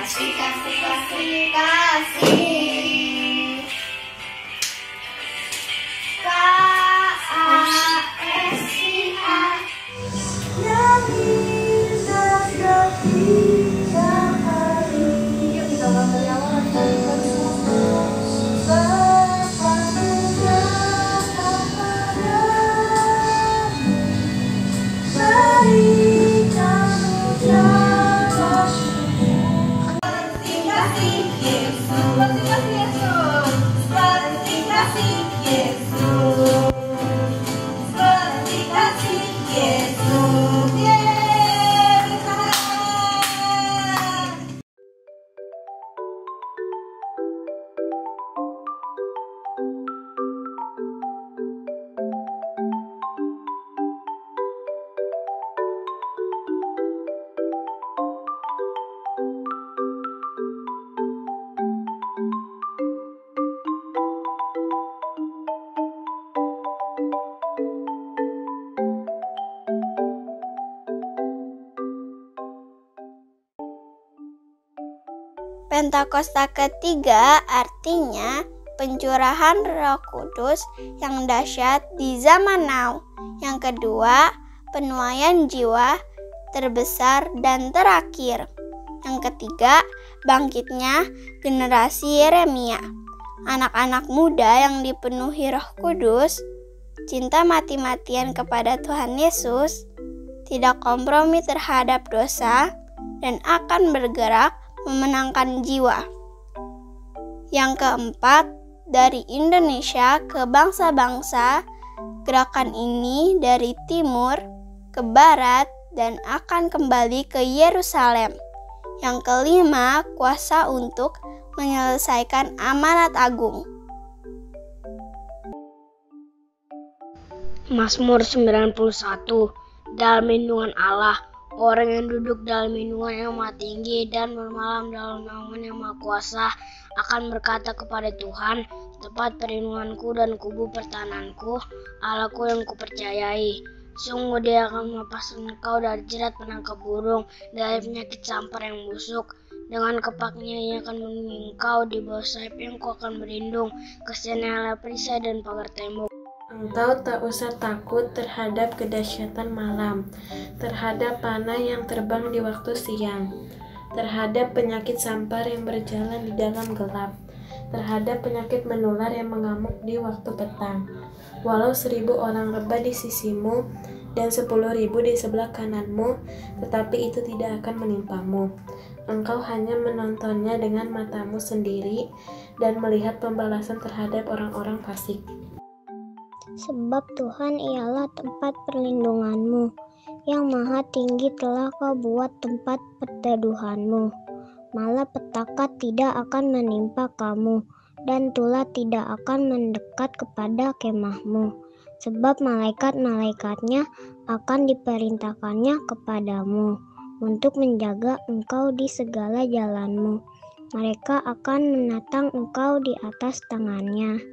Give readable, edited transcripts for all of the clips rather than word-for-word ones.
Kasih, kasih, kasih, kasih. K-A-S-I-A. Yang indah setiap hari. Yuk kita ulang dari awal lagi. Pentakosta ketiga artinya pencurahan Roh Kudus yang dahsyat di zaman now. Yang kedua, penuaian jiwa terbesar dan terakhir. Yang ketiga, bangkitnya generasi Yeremia. Anak-anak muda yang dipenuhi Roh Kudus, cinta mati-matian kepada Tuhan Yesus, tidak kompromi terhadap dosa, dan akan bergerak memenangkan jiwa. Yang keempat, dari Indonesia ke bangsa-bangsa, gerakan ini dari timur ke barat dan akan kembali ke Yerusalem. Yang kelima, kuasa untuk menyelesaikan amanat agung. Mazmur 91. Dalam lindungan Allah, orang yang duduk dalam lindungan yang maha tinggi dan bermalam dalam naungan yang maha kuasa akan berkata kepada Tuhan, tempat perlindunganku dan kubu pertahananku, Allahku yang kupercayai. Sungguh dia akan melepaskan engkau dari jerat penangkap burung, dari penyakit sampar yang busuk. Dengan kepaknya ia akan melindungi engkau, di bawah sayapnya engkau akan berlindung. Kasihannya adalah perisai dan pagar tembok. Engkau tak usah takut terhadap kedahsyatan malam, terhadap panah yang terbang di waktu siang, terhadap penyakit sampar yang berjalan di dalam gelap, terhadap penyakit menular yang mengamuk di waktu petang. Walau 1.000 orang rebah di sisimu dan 10.000 di sebelah kananmu, tetapi itu tidak akan menimpamu. Engkau hanya menontonnya dengan matamu sendiri dan melihat pembalasan terhadap orang-orang fasik. Sebab Tuhan ialah tempat perlindunganmu, yang maha tinggi telah kau buat tempat perteduhanmu. Malapetaka tidak akan menimpa kamu, dan tulah tidak akan mendekat kepada kemahmu. Sebab malaikat-malaikatnya akan diperintahkannya kepadamu, untuk menjaga engkau di segala jalanmu. Mereka akan menatang engkau di atas tangannya,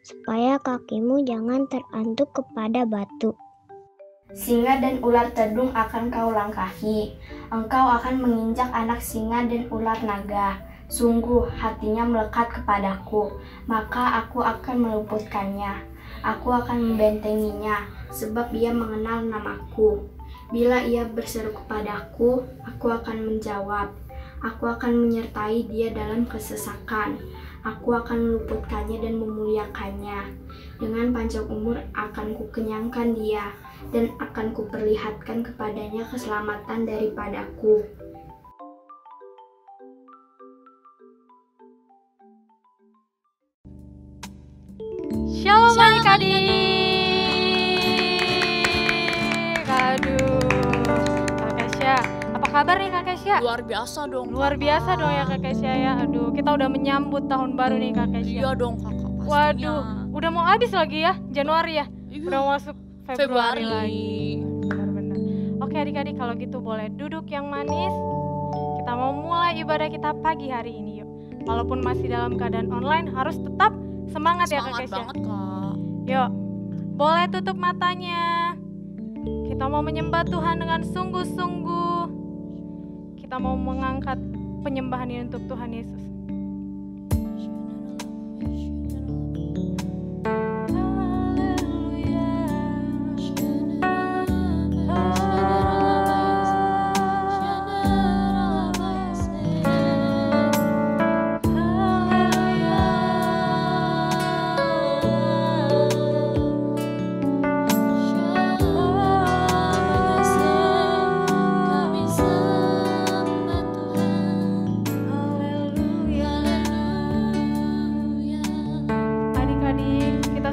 supaya kakimu jangan terantuk kepada batu. Singa dan ular tedung akan kau langkahi. Engkau akan menginjak anak singa dan ular naga. Sungguh hatinya melekat kepadaku, maka aku akan meluputkannya. Aku akan membentenginya, sebab ia mengenal namaku. Bila ia berseru kepadaku, aku akan menjawab. Aku akan menyertai dia dalam kesesakan. Aku akan meluputkannya dan memuliakannya. Dengan panjang umur akan kukenyangkan dia, dan akan kuperlihatkan kepadanya keselamatan daripadaku. Shalom adik-adik. Aduh, Kak Kesha, apa kabar nih Kak Kesha? Luar biasa dong. Luar biasa dong ya Kak Kesha ya. Aduh, kita udah menyambut tahun baru nih Kak Kesha. Iya dong kakak pastinya. Waduh, udah mau habis lagi ya Januari ya. Iya. Udah mau masuk Februari lagi. Benar-benar. Oke adik-adik, kalau gitu boleh duduk yang manis. Kita mau mulai ibadah kita pagi hari ini yuk. Walaupun masih dalam keadaan online, harus tetap semangat ya Kak Kesha. Semangat banget Kak. Yuk, boleh tutup matanya. Kita mau menyembah Tuhan dengan sungguh-sungguh. Kita mau mengangkat penyembahan ini untuk Tuhan Yesus.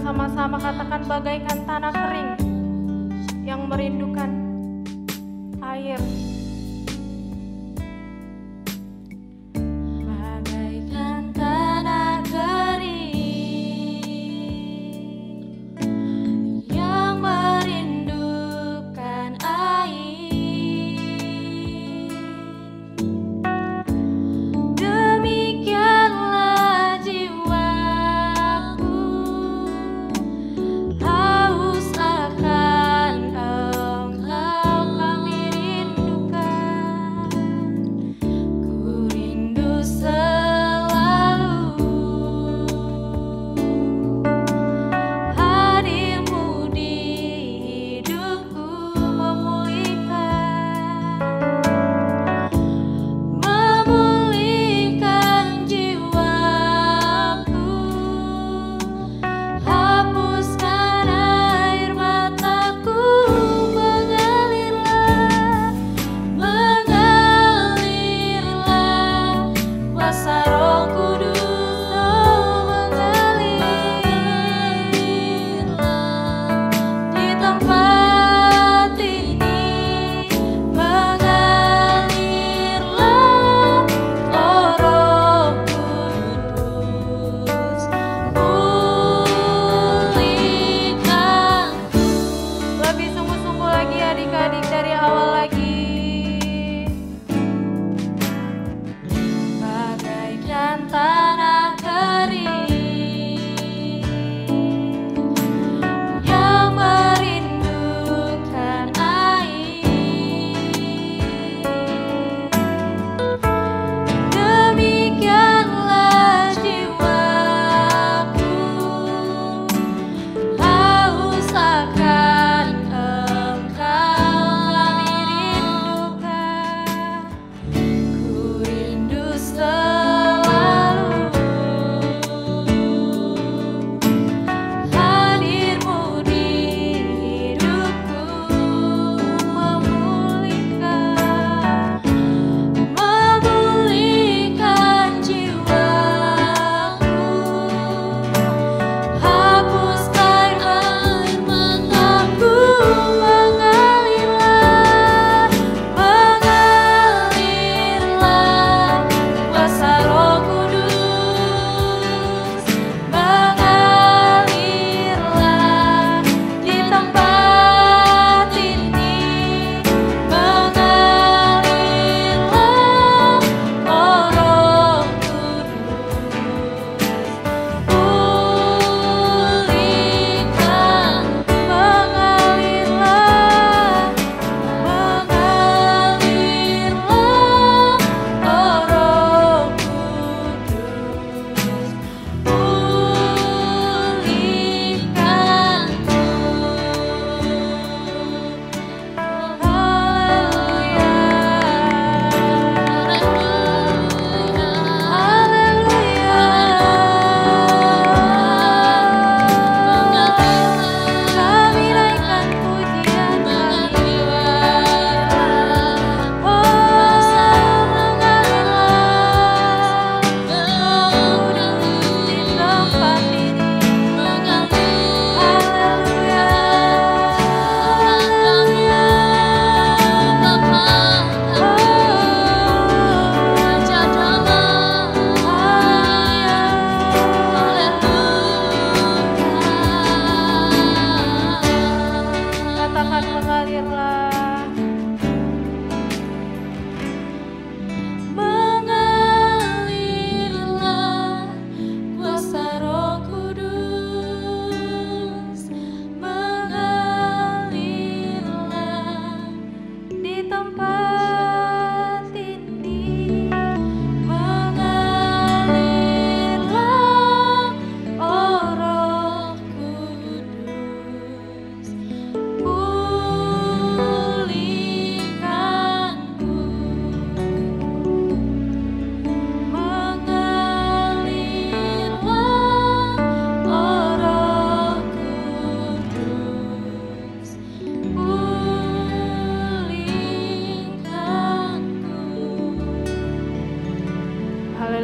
Sama-sama katakan bagaikan tanah kering yang merindukan air. Bagaikan tanah kering yang merindukan air. Demikianlah jiwaku haus akan Engkau, kami rindukan.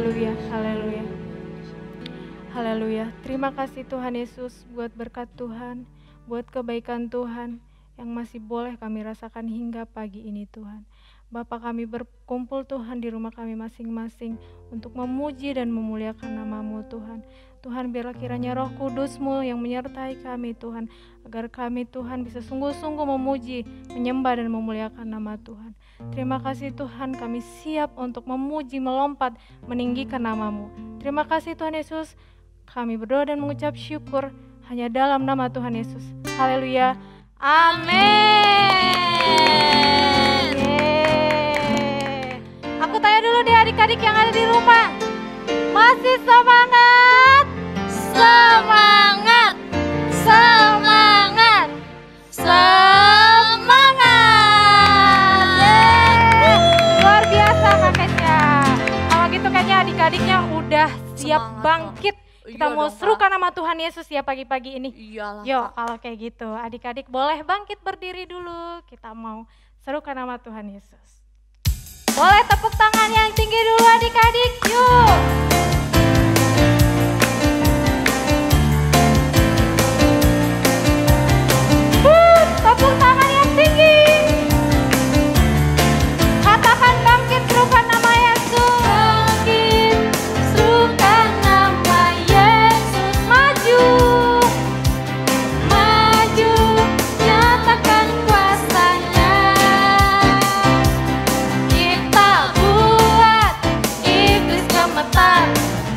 Haleluya, haleluya. Haleluya. Terima kasih Tuhan Yesus buat berkat Tuhan, buat kebaikan Tuhan yang masih boleh kami rasakan hingga pagi ini Tuhan. Bapa, kami berkumpul Tuhan di rumah kami masing-masing untuk memuji dan memuliakan nama-Mu Tuhan. Tuhan, biarlah kiranya Roh Kudus-Mu yang menyertai kami Tuhan, agar kami Tuhan bisa sungguh-sungguh memuji, menyembah dan memuliakan nama Tuhan. Terima kasih Tuhan, kami siap untuk memuji, melompat, meninggikan nama-Mu. Terima kasih Tuhan Yesus, kami berdoa dan mengucap syukur hanya dalam nama Tuhan Yesus. Haleluya. Amin. Yeay. Aku tanya dulu deh adik-adik yang ada di rumah, masih semangat? Semangat, semangat, semangat. Luar biasa kakeknya. Kalau gitu kayaknya adik-adiknya udah siap Semangat, bangkit. Kita Iya mau dong, serukan nama Tuhan Yesus ya pagi-pagi ini. Iyalah. Yuk, Kak. kalau kayak gitu adik-adik boleh bangkit berdiri dulu. Kita mau serukan nama Tuhan Yesus. Boleh tepuk tangan yang tinggi dulu adik-adik, yuk. Tepuk tangan yang tinggi. Katakan bangkit, serukan nama Yesus. Bangkit, serukan nama Yesus. Maju, maju, nyatakan kuasa-Nya. Kita buat iblis gemetar,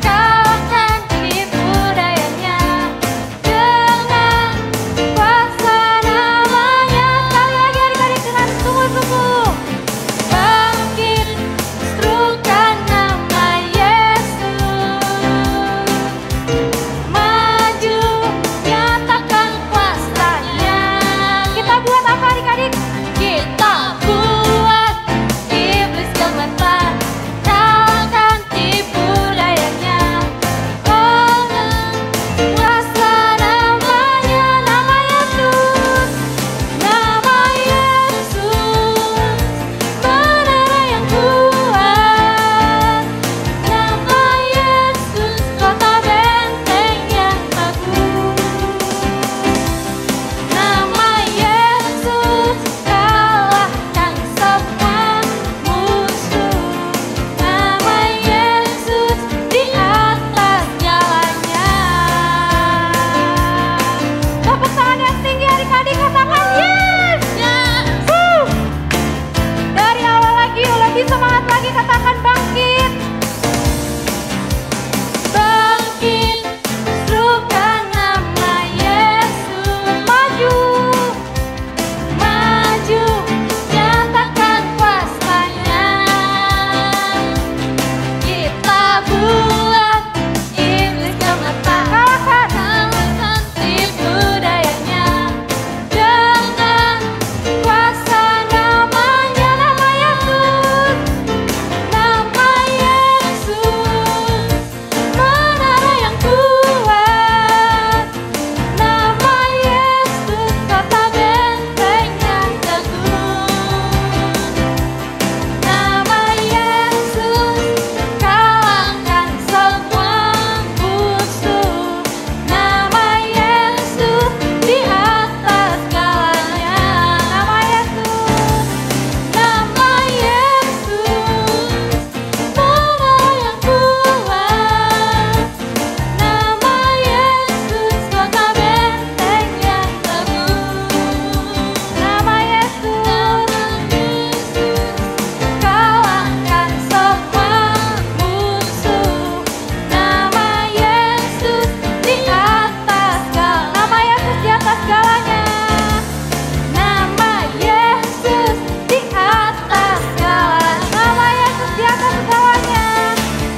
kalahkan tipu dayanya. Dengan kuasa namanya, sekali lagi adik-adik dengan sungguh-sungguh. Bangkit, serukan nama Yesus. Maju, nyatakan kuasa-Nya. Kita buat apa adik-adik? Kita buat iblis gemetar, kalahkan tipu dayanya. Dengan kuasa namanya, nama Yesus, nama Yesus, menara yang kuat. Nama Yesus, kota benteng yang bagus. Nama Yesus, kalahkan semua musuh. Nama Yesus, di atas jalannya. Tepuk tangan yang tinggi adik-adik, katakan yes. Dari awal lagi, lebih semangat lagi, katakan bangkit. Bangkit, serukan nama Yesus. Maju, maju, nyatakan kuasa-Nya. Kita buat iblis gemetar, kalahkan tipu dayanya. Dengan kuasa namanya, nama Yesus, nama Yesus, menara yang kuat. Nama Yesus, kota benteng yang teguh. Nama Yesus, kalahkan semua musuh. Nama Yesus, di atas segalanya. Nama Yesus, nama Yesus, menara yang kuat. Nama Yesus, kota benteng yang teguh. Nama Yesus, kalahkan semua musuh. Nama Yesus, di atas segala. Nama Yesus di atas segalanya. Nama Yesus di atas segala. Nama Yesus di atas segalanya.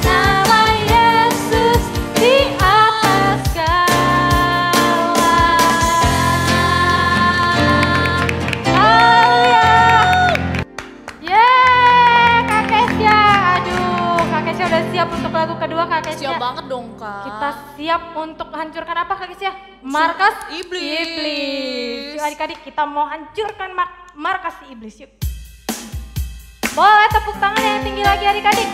Nama Yesus di atas segala. Haleluya. Yeay, Kak Kesya. Aduh, Kak Kesya udah siap untuk lagu kedua, Kak Kesya. Siap banget dong, Kak. Kita siap untuk hancurkan apa, Kak Kesya? Markas Iblis. iblis. Yuk adik-adik, kita mau hancurkan markas si iblis, yuk. Boleh tepuk tangan yang tinggi lagi adik-adik.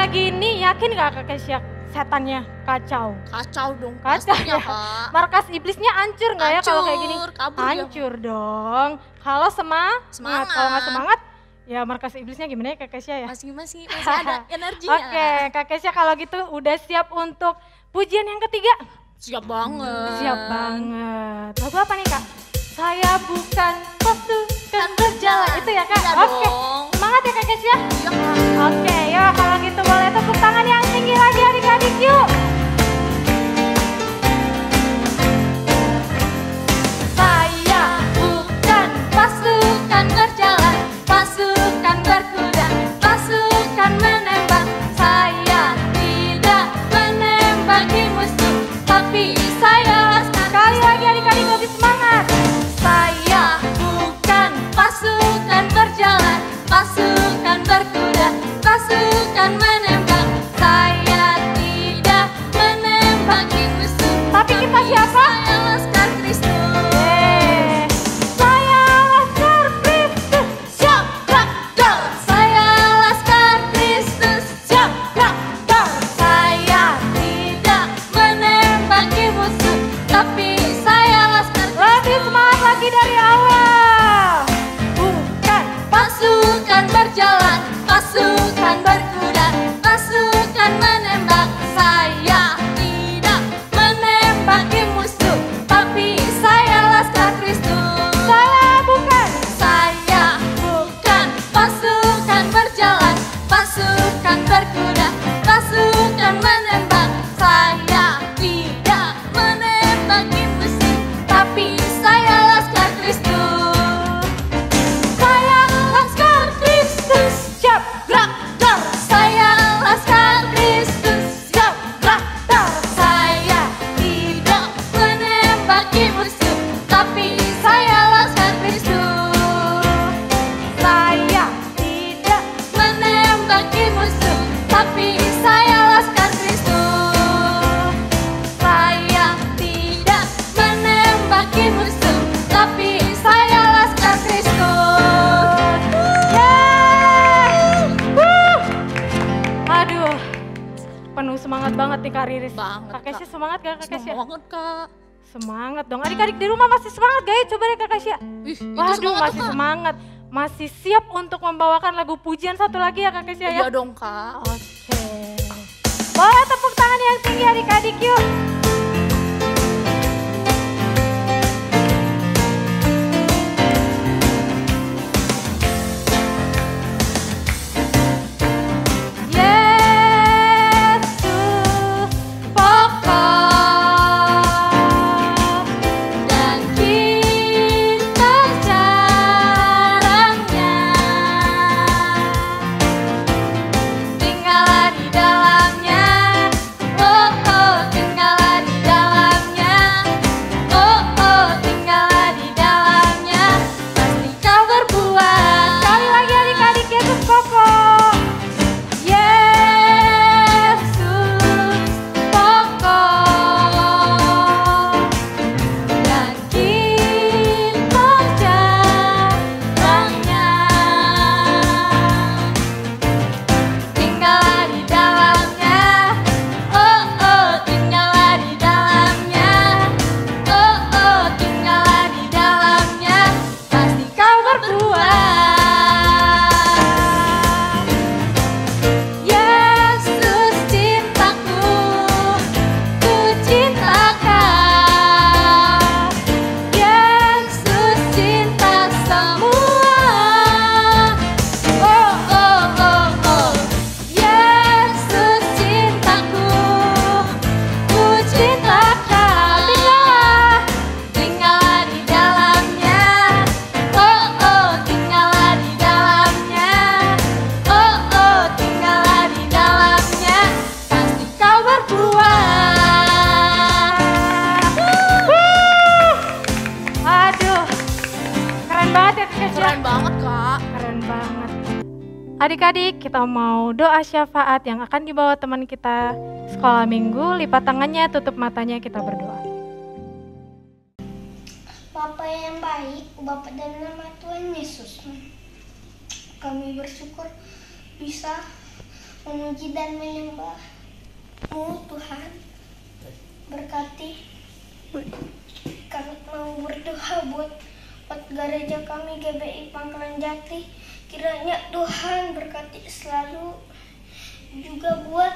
pagi ini yakin gak Kak Kesya setannya kacau? Kacau dong Kacau pastinya, ya. Kak. Markas iblisnya hancur gak ya kalau kayak gini? Hancur, kabur dia. Hancur dong. Kalau semangat, kalau nggak semangat, ya markas iblisnya gimana ya Kak Kesya ya? Masih ada energinya. Oke, Kak Kesya kalau gitu udah siap untuk pujian yang ketiga? Siap banget. Siap banget. Lagu apa nih Kak? Saya bukan pasukan berjalan. Itu ya Kak? Iya Oke. dong. Semangat ya Kak Kesya? Iya, Kak. Oke, yuk kalau gitu boleh tepuk tangan yang tinggi lagi adik-adik yuk. Saya bukan pasukan berjalan, pasukan berkuda, pasukan menembak. Saya tidak menembaki musuh, tapi saya sekali lagi adik-adik lebih semangat. Saya bukan pasukan berjalan, pasukan berkuda, pasukan menembak. Saya tidak menembaki musuh, tapi kita siapa? Saya Laskar Kristus. Saya Laskar Kristus, siap gerak dar. Saya Laskar Kristus, siap gerak dar. Saya tidak menembaki musuh, tapi saya Laskar Kristus. Lebih semangat lagi dari awal. Bukan pasukan berjalan, pasukan berkuda, pasukan menembak. Saya tidak menembaki musuh, tapi saya Laskar Kristus. Saya bukan pasukan berjalan, pasukan berkuda, pasukan menembak. Saya tidak menembaki musuh, tapi saya Laskar Kristus. Saya Laskar Kristus, siap gerak dar. Saya Laskar Kristus, siap gerak dar. Saya tidak menembaki musuh, tapi saya Laskar Kristus. Saya tidak menembaki musuh, tapi saya Laskar Kristus. Saya tidak menembaki musuh, tapi saya Laskar Kristus. Yeay! Wuh! Aduh, penuh semangat banget nih Kak Riris. Banget, Kak Kesya Kak. semangat gak Kak Kesya? Semangat, Kak. Semangat dong. Adik-adik di rumah masih semangat gak ya? Coba deh Kak Kesya. Ih, itu Waduh, semangat masih tuh, Kak. semangat. Masih siap untuk membawakan lagu pujian satu lagi ya Kak Kesya ya? Iya dong, Kak. Oke. Boleh tepuk tangan yang tinggi adik-adik yuk. Yesus pokok dan kita jarangnya, tinggallah di dalamnya, oh oh tinggallah di dalamnya, oh oh tinggallah di dalamnya, pasti kau berbuat. Sekali lagi adik-adik, Yesus pokok. Yesus pokok dan kita jarangnya, tinggallah di dalamnya, oh oh tinggallah di dalamnya, oh oh tinggallah di dalamnya, pasti kau berbuat. Yesus cintaku, ku cinta kau. Yesus cinta semua. Oh oh oh oh. Yesus cintaku, ku cinta kau. Tinggallah di dalamnya. Oh oh tinggallah di dalamnya. Oh oh tinggallah di dalamnya, pasti kau berbuat. Aduh, keren banget ya Kak Kesya. Keren banget, Kak. Keren banget. Adik-adik, kita mau doa syafaat yang akan dibawa teman kita sekolah minggu. Lipat tangannya, tutup matanya, kita berdoa. Bapa yang baik, Bapa dan nama Tuhan Yesus, kami bersyukur bisa memuji dan menyembah-Mu Tuhan. Berkati kami mau berdoa buat gereja kami GBI Pangkalan Jati. Kiranya Tuhan berkati selalu, juga buat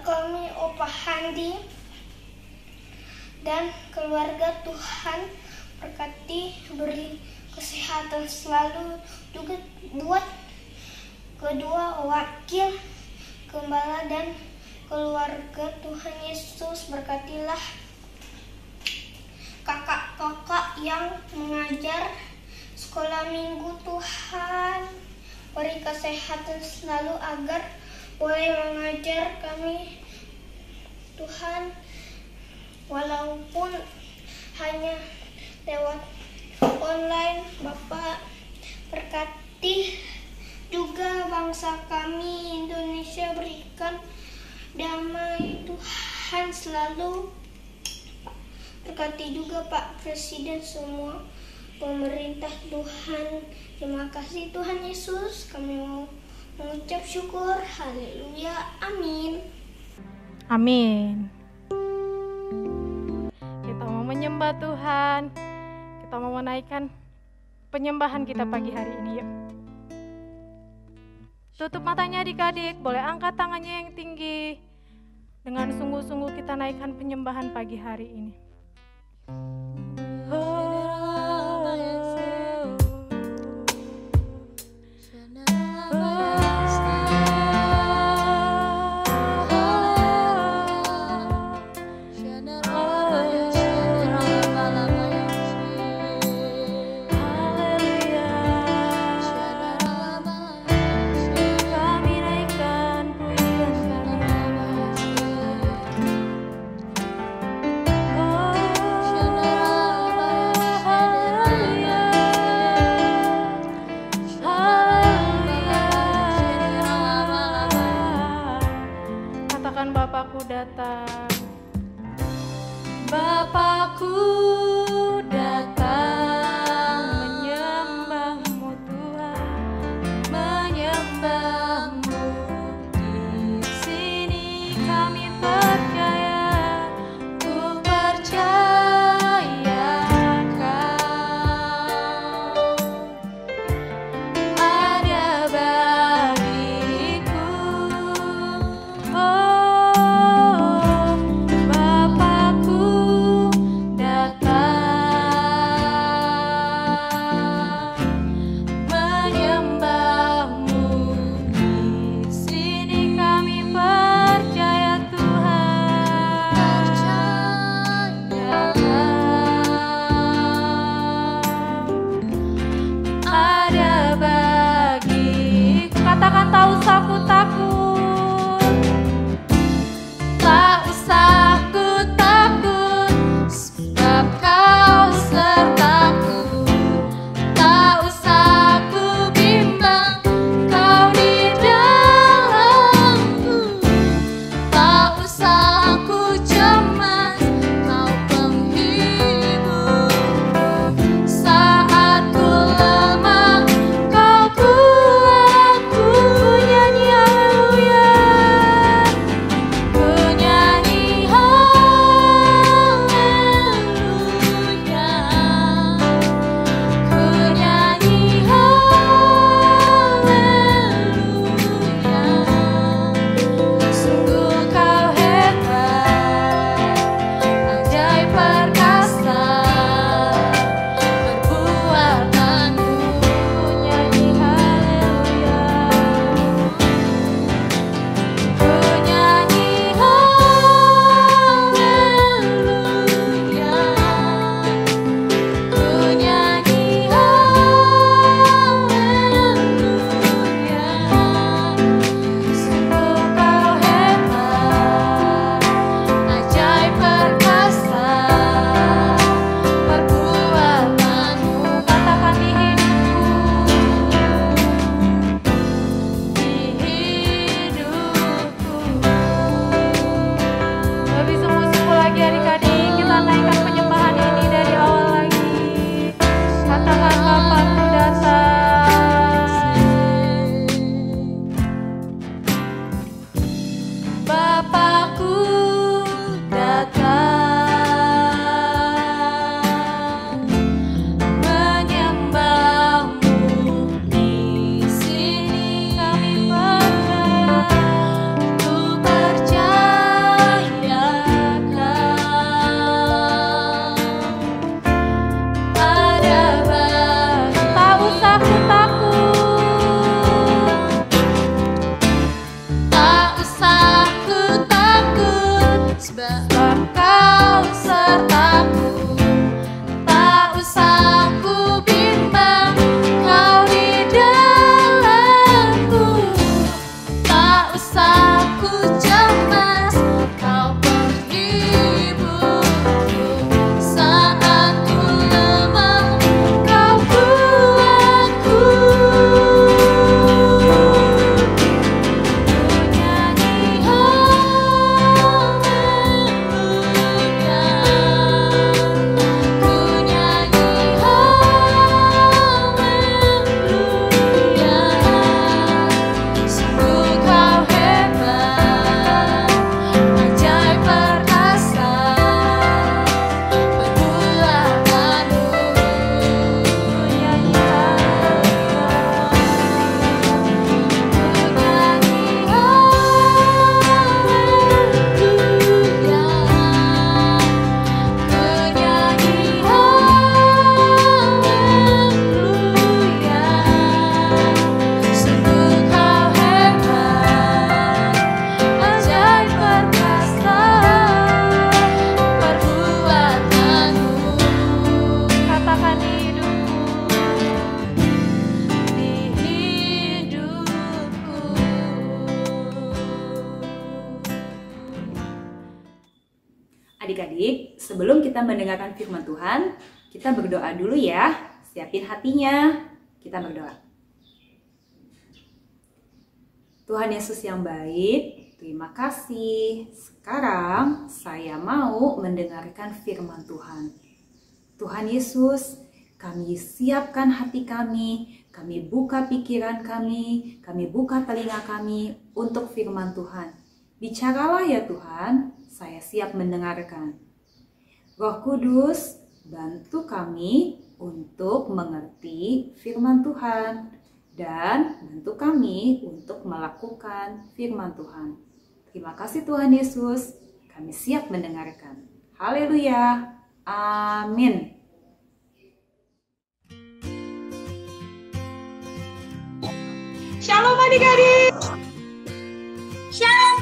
kami Opa Handi dan keluarga. Tuhan berkati, beri kesehatan selalu, juga buat kedua wakil gembala dan keluarga. Tuhan Yesus berkatilah kakak-kakak yang mengajar sekolah minggu. Tuhan beri kesehatan selalu agar boleh mengajar kami. Tuhan, walaupun hanya lewat online, Bapak berkati juga bangsa kami Indonesia, berikan damai Tuhan selalu. Berkati juga Pak Presiden, semua pemerintah Tuhan. Terima kasih Tuhan Yesus, kami mau mengucap syukur. Haleluya, amin. Amin. Kita mau menyembah Tuhan. Kita mau menaikkan penyembahan kita pagi hari ini, yuk. Tutup matanya adik-adik, boleh angkat tangannya yang tinggi. Dengan sungguh-sungguh kita naikkan penyembahan pagi hari ini. Bapakku datang, Bapakku datang, menyembah-Mu Tuhan, menyembah-Mu. Di sini kami percaya, ku percaya Kau ada bagiku. Oh, Bapakku datang. Bapaku datang menyembahmu di sini. Kami percayakan ada Bapa. Tak usah ku takut, Tak usah ku takut, sebab Kau sertaku. Tak usah ku bimbang, Kau di dalamku. Tak usah ku cemas, Kau penghiburku. Saat ku lemah, Kau kuatku. Nyanyi haleluya, ku nyanyi haleluya. Sungguh Kau hebat, ajaib perkasa, perbuatanmu. Nyanyi katakan di hidupku. di hidupku. Adik-adik, sebelum kita mendengarkan firman Tuhan, kita berdoa dulu ya. Siapin hatinya. Kita berdoa. Tuhan Yesus yang baik, terima kasih. Sekarang saya mau mendengarkan firman Tuhan. Tuhan Yesus, kami siapkan hati kami buka pikiran kami buka telinga kami untuk firman Tuhan. Bicaralah ya Tuhan, saya siap mendengarkan. Roh Kudus, bantu kami untuk mengerti firman Tuhan dan bantu kami untuk melakukan firman Tuhan. Terima kasih Tuhan Yesus, kami siap mendengarkan. Haleluya, amin. Shalom adik-adik. Shalom,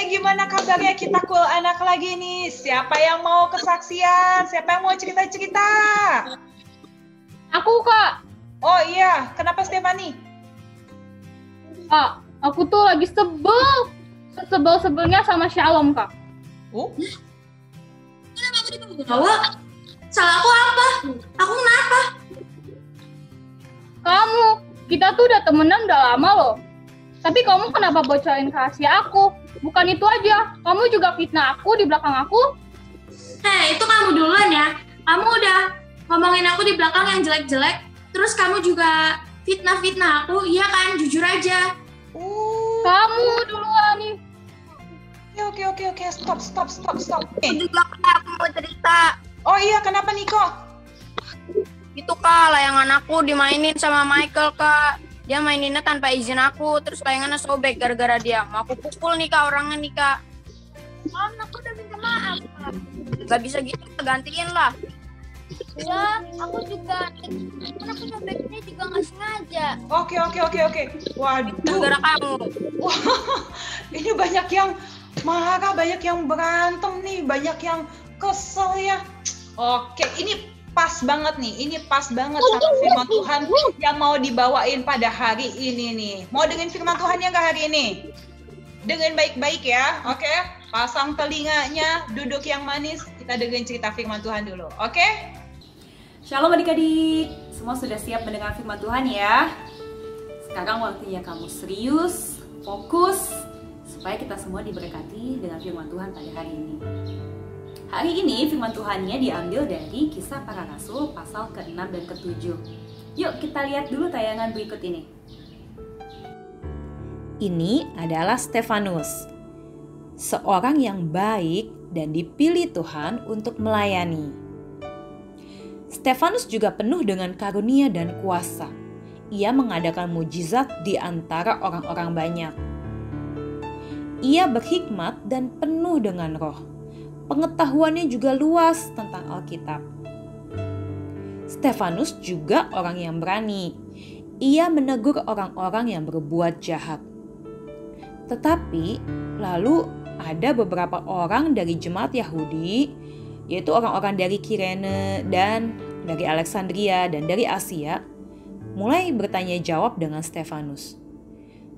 Gimana kabarnya kita cool anak lagi nih? Siapa yang mau kesaksian? Siapa yang mau cerita-cerita? Aku, Kak. Oh iya, kenapa Stefani? Kak, aku tuh lagi sebel-sebelnya sama Shalom, Kak. Oh? Salah aku apa? Aku kenapa? Kamu, kita tuh udah temenan udah lama loh. Tapi kamu kenapa bocorin rahasia aku? Bukan itu aja, kamu juga fitnah aku di belakang aku. Hei, itu kamu duluan ya. Kamu udah ngomongin aku di belakang yang jelek-jelek. Terus kamu juga fitnah aku, iya kan? Jujur aja. Kamu duluan nih. Oke, stop. Aku juga aku mau cerita. Oh iya, kenapa Niko? Itu Kak, layangan aku dimainin sama Michael Kak. Dia maininnya tanpa izin aku, terus layangannya sobek gara-gara dia. Mau aku pukul nih Kak orangnya nih Kak. Aku udah minta maaf, Kak. Gak bisa gitu, gantiin lah. Ya, aku juga. Kan aku sobeknya juga nggak sengaja. Oke. Waduh. Gara-gara kamu. Wah, ini banyak yang marah, banyak yang berantem nih, banyak yang kesel ya. Oke, ini pas banget nih, sama firman Tuhan yang mau dibawain pada hari ini nih. Mau dengerin firman Tuhan yang nggak hari ini? Dengerin baik-baik ya, oke? Pasang telinganya, duduk yang manis, kita dengerin cerita firman Tuhan dulu, oke? Shalom adik-adik, semua sudah siap mendengar firman Tuhan ya? Sekarang waktunya kamu serius, fokus, supaya kita semua diberkati dengan firman Tuhan pada hari ini. Hari ini firman Tuhannya diambil dari Kisah Para Rasul pasal ke-6 dan ke-7. Yuk kita lihat dulu tayangan berikut ini. Ini adalah Stefanus, seorang yang baik dan dipilih Tuhan untuk melayani. Stefanus juga penuh dengan karunia dan kuasa. Ia mengadakan mujizat di antara orang-orang banyak. Ia berhikmat dan penuh dengan roh. Pengetahuannya juga luas tentang Alkitab. Stefanus juga orang yang berani. Ia menegur orang-orang yang berbuat jahat. Tetapi lalu ada beberapa orang dari jemaat Yahudi, yaitu orang-orang dari Kirene dan dari Alexandria dan dari Asia, mulai bertanya jawab dengan Stefanus.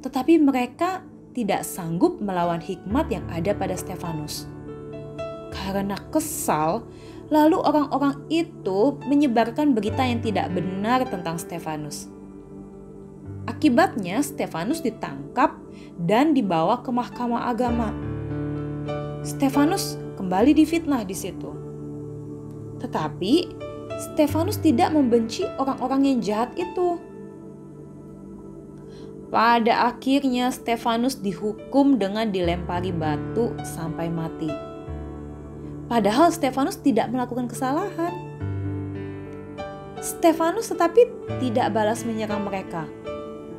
Tetapi mereka tidak sanggup melawan hikmat yang ada pada Stefanus. Karena kesal, lalu orang-orang itu menyebarkan berita yang tidak benar tentang Stefanus. Akibatnya Stefanus ditangkap dan dibawa ke mahkamah agama. Stefanus kembali difitnah di situ. Tetapi Stefanus tidak membenci orang-orang yang jahat itu. Pada akhirnya Stefanus dihukum dengan dilempari batu sampai mati. Padahal Stefanus tidak melakukan kesalahan. Stefanus tetapi tidak balas menyerang mereka.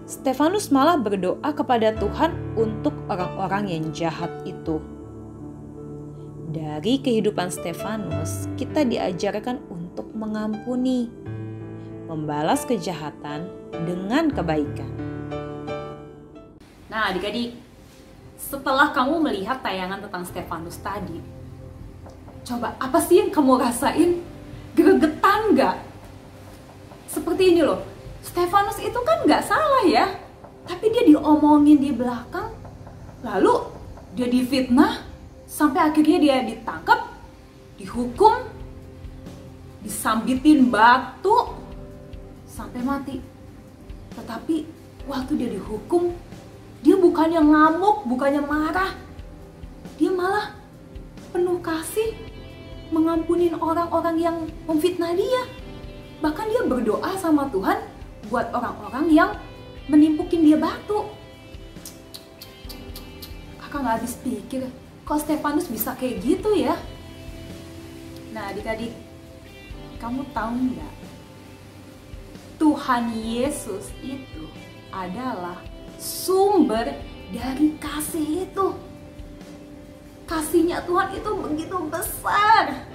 Stefanus malah berdoa kepada Tuhan untuk orang-orang yang jahat itu. Dari kehidupan Stefanus, kita diajarkan untuk mengampuni, membalas kejahatan dengan kebaikan. Nah, adik-adik, setelah kamu melihat tayangan tentang Stefanus tadi, coba apa sih yang kamu rasain? Gregetan nggak? Seperti ini loh, Stefanus itu kan nggak salah ya, tapi dia diomongin di belakang, lalu dia difitnah, sampai akhirnya dia ditangkap, dihukum, disambitin batu, sampai mati. Tetapi waktu dia dihukum, dia bukannya ngamuk, bukannya marah, dia malah penuh kasih, mengampunin orang-orang yang memfitnah dia. Bahkan dia berdoa sama Tuhan buat orang-orang yang menimpukin dia batu. Kakak gak habis pikir, kok Stefanus bisa kayak gitu ya? Nah adik-adik, kamu tahu nggak? Tuhan Yesus itu adalah sumber dari kasih itu. Kasihnya Tuhan itu begitu besar.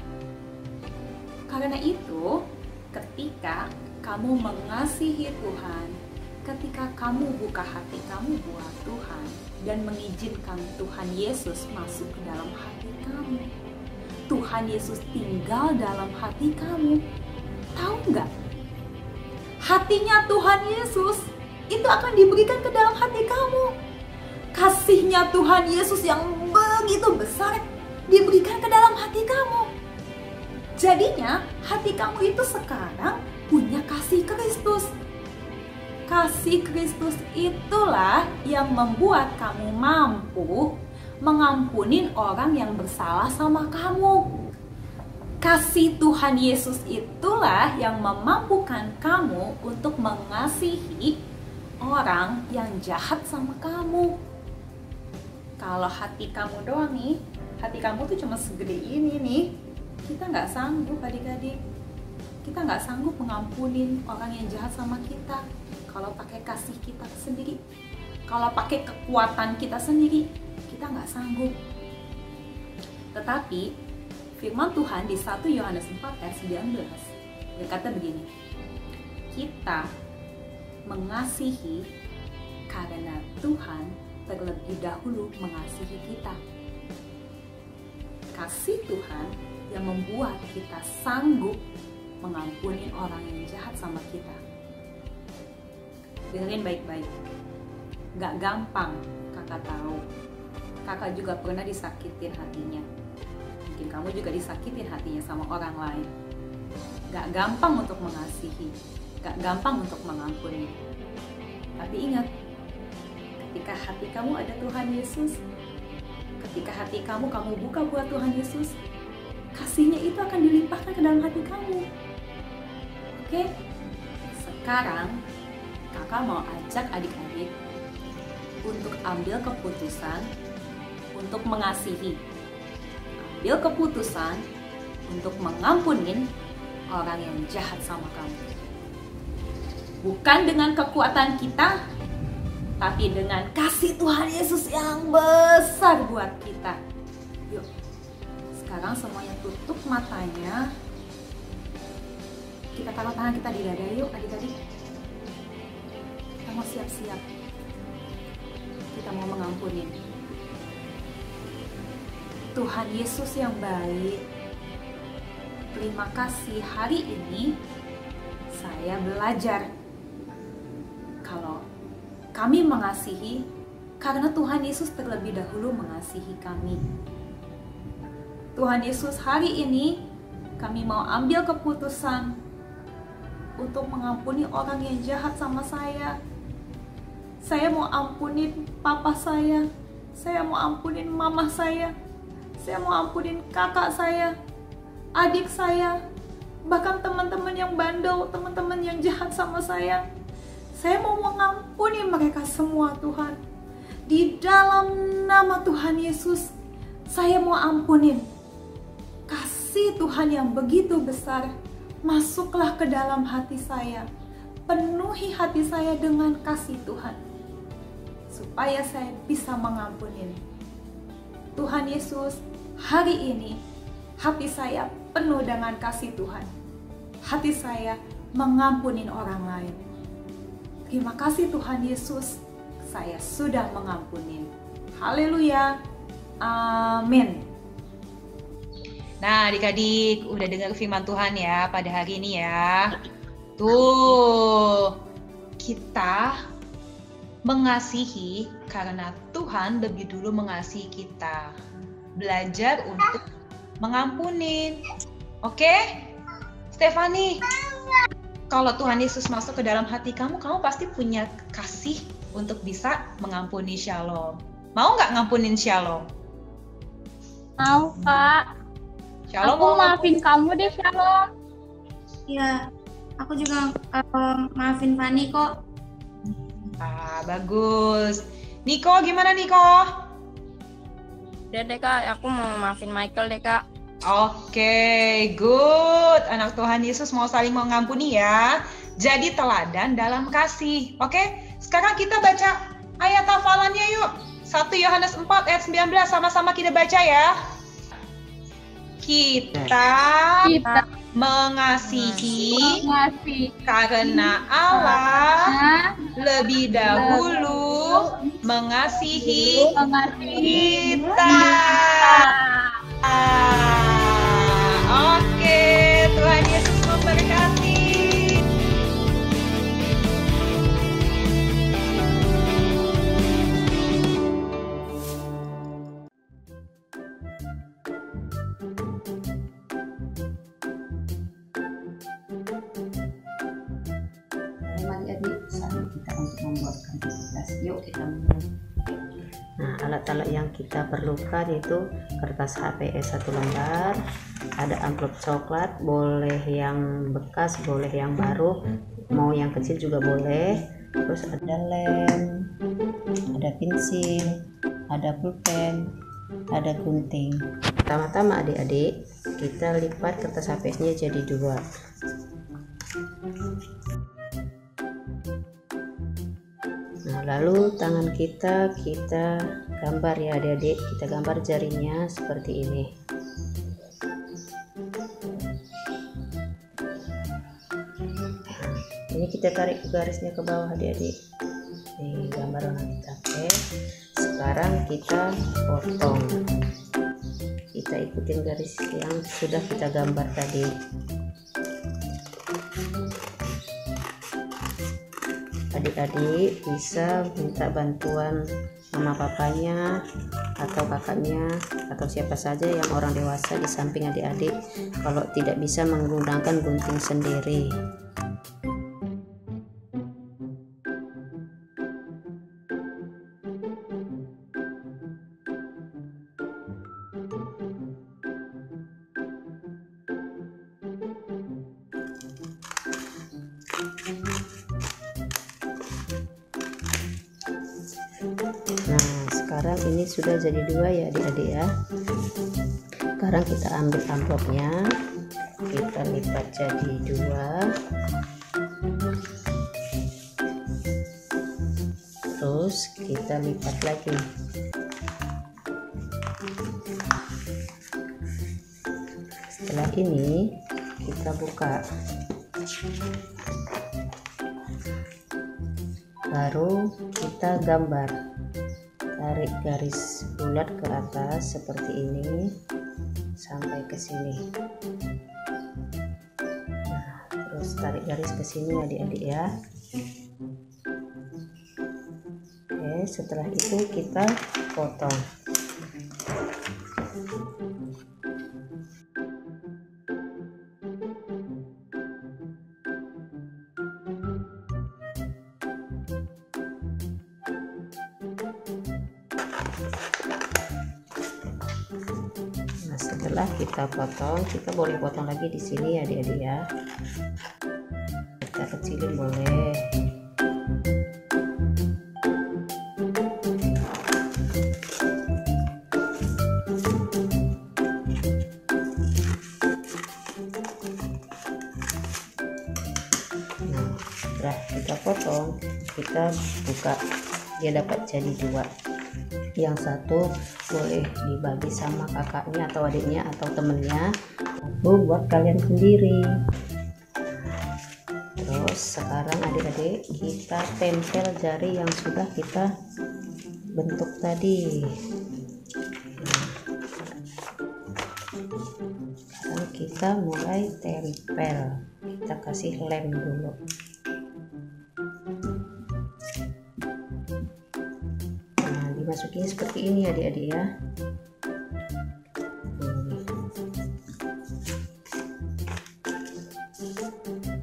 Karena itu, ketika kamu mengasihi Tuhan, ketika kamu buka hati kamu buat Tuhan dan mengizinkan Tuhan Yesus masuk ke dalam hati kamu, Tuhan Yesus tinggal dalam hati kamu. Tahu nggak? Hatinya Tuhan Yesus itu akan diberikan ke dalam hati kamu. Kasihnya Tuhan Yesus yang begitu besar diberikan ke dalam hati kamu. Jadinya hati kamu itu sekarang punya kasih Kristus. Kasih Kristus itulah yang membuat kamu mampu mengampunin orang yang bersalah sama kamu. Kasih Tuhan Yesus itulah yang memampukan kamu untuk mengasihi orang yang jahat sama kamu. Kalau hati kamu doang nih, hati kamu tuh cuma segede ini nih, kita nggak sanggup adik-adik. Kita nggak sanggup mengampunin orang yang jahat sama kita. Kalau pakai kasih kita sendiri, kalau pakai kekuatan kita sendiri, kita nggak sanggup. Tetapi firman Tuhan di 1 Yohanes 4 ayat 19 berkata begini, kita mengasihi karena Tuhan terlebih dahulu mengasihi kita. Kasih Tuhan yang membuat kita sanggup mengampuni orang yang jahat sama kita. Dengerin baik-baik, gak gampang. Kakak tahu, kakak juga pernah disakitin hatinya. Mungkin kamu juga disakitin hatinya sama orang lain. Gak gampang untuk mengasihi, gak gampang untuk mengampuni. Tapi ingat, ketika hati kamu ada Tuhan Yesus, ketika hati kamu buka buat Tuhan Yesus, kasihnya itu akan dilimpahkan ke dalam hati kamu. Oke? Sekarang kakak mau ajak adik-adik untuk ambil keputusan untuk mengasihi. Ambil keputusan untuk mengampunin orang yang jahat sama kamu. Bukan dengan kekuatan kita, tapi dengan kasih Tuhan Yesus yang besar buat kita. Yuk, sekarang semuanya tutup matanya. Kita taruh tangan kita di dada yuk adik-adik. Kita mau siap-siap. Kita mau mengampunin. Tuhan Yesus yang baik, terima kasih hari ini saya belajar kalau kami mengasihi karena Tuhan Yesus terlebih dahulu mengasihi kami. Tuhan Yesus, hari ini kami mau ambil keputusan untuk mengampuni orang yang jahat sama saya. Saya mau ampunin papa saya mau ampunin mama saya mau ampunin kakak saya, adik saya, bahkan teman-teman yang bandel, teman-teman yang jahat sama saya. Saya mau mengampuni mereka semua, Tuhan. Di dalam nama Tuhan Yesus, saya mau ampunin. Kasih Tuhan yang begitu besar, masuklah ke dalam hati saya. Penuhi hati saya dengan kasih Tuhan, supaya saya bisa mengampunin. Tuhan Yesus, hari ini hati saya penuh dengan kasih Tuhan. Hati saya mengampunin orang lain. Terima kasih Tuhan Yesus, saya sudah mengampunin. Haleluya. Amin. Nah, adik-adik udah dengar firman Tuhan ya pada hari ini ya. Tuh, kita mengasihi karena Tuhan lebih dulu mengasihi kita. Belajar untuk mengampunin. Oke? Stefani, kalau Tuhan Yesus masuk ke dalam hati kamu, kamu pasti punya kasih untuk bisa mengampuni. Shalom. Mau nggak ngampunin Shalom? Mau, Kak. Shalom, aku maafin kamu deh, Shalom. Iya, aku juga maafin Fani kok. Bagus. Niko, gimana Niko? Udah deh Kak, aku mau maafin Michael deh Kak. Oke, good. Anak Tuhan Yesus mau saling mengampuni ya. Jadi teladan dalam kasih. Oke, sekarang kita baca ayat hafalannya yuk. 1 Yohanes 4 ayat 19, sama-sama kita baca ya. Kita mengasihi karena Allah lebih dahulu mengasihi kita. Oke, Tuhan Yesus memberkati. Adik-adik, saatnya kita untuk membuat kertas. Yuk kita mulai. Nah, alat-alat yang kita perlukan itu kertas HPS 1 lembar, ada amplop coklat, boleh yang bekas, boleh yang baru, mau yang kecil juga boleh. Terus ada lem, ada pensil, ada pulpen, ada gunting. Pertama-tama adik-adik, kita lipat kertas HPS-nya jadi 2. Nah, lalu tangan kita gambar ya adik-adik, kita gambar jarinya seperti ini. Nah, ini kita tarik garisnya ke bawah adik-adik. Nih gambar warna kita. Oke, sekarang kita potong. Kita ikutin garis yang sudah kita gambar tadi. Adik-adik bisa minta bantuan mama papanya atau kakaknya atau siapa saja yang orang dewasa di samping adik-adik kalau tidak bisa menggunakan gunting sendiri. sekarang ini sudah jadi 2 ya adik-adik ya. Sekarang kita ambil amplopnya, kita lipat jadi 2, terus kita lipat lagi. Setelah ini kita buka, baru kita gambar, tarik garis bulat ke atas seperti ini sampai ke sini. Nah, terus tarik garis ke sini adik-adik ya. Oke, setelah itu kita potong. Nah, setelah kita potong, kita boleh potong lagi di sini ya adik-adik ya. Kita kecilin boleh. Nah, setelah kita potong, kita buka, dia dapat jadi 2. Yang satu boleh dibagi sama kakaknya atau adiknya atau temennya, satu buat kalian sendiri. Terus sekarang adik-adik kita tempel jari yang sudah kita bentuk tadi. Sekarang kita mulai tempel, kita kasih lem dulu. Masukin seperti ini adik-adik ya.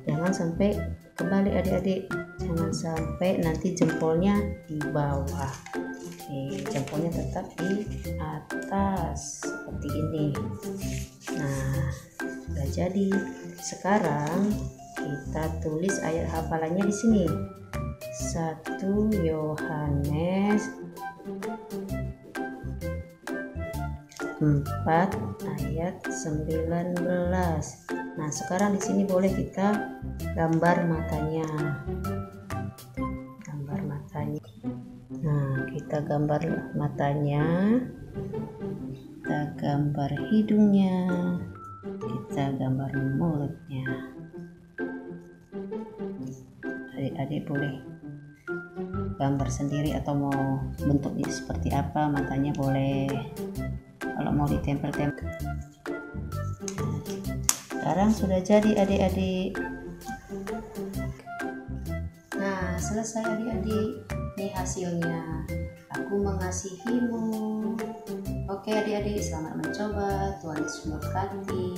Jangan sampai kebalik adik-adik, jangan sampai nanti jempolnya di bawah. Oke, jempolnya tetap di atas seperti ini. Nah, sudah jadi. Sekarang kita tulis ayat hafalannya di sini. 1 Yohanes 4 ayat 19. Nah, sekarang di sini boleh kita gambar matanya. Gambar matanya. Nah, kita gambar matanya. Kita gambar hidungnya. Kita gambar mulutnya. Adik-adik boleh gambar sendiri atau mau bentuknya seperti apa, matanya boleh. Kalau mau ditempel-tempel. Sekarang sudah jadi adik-adik. Nah, selesai adik-adik. Ini hasilnya. Aku mengasihimu. Oke adik-adik, selamat mencoba. Tuhan Yesus memberkati.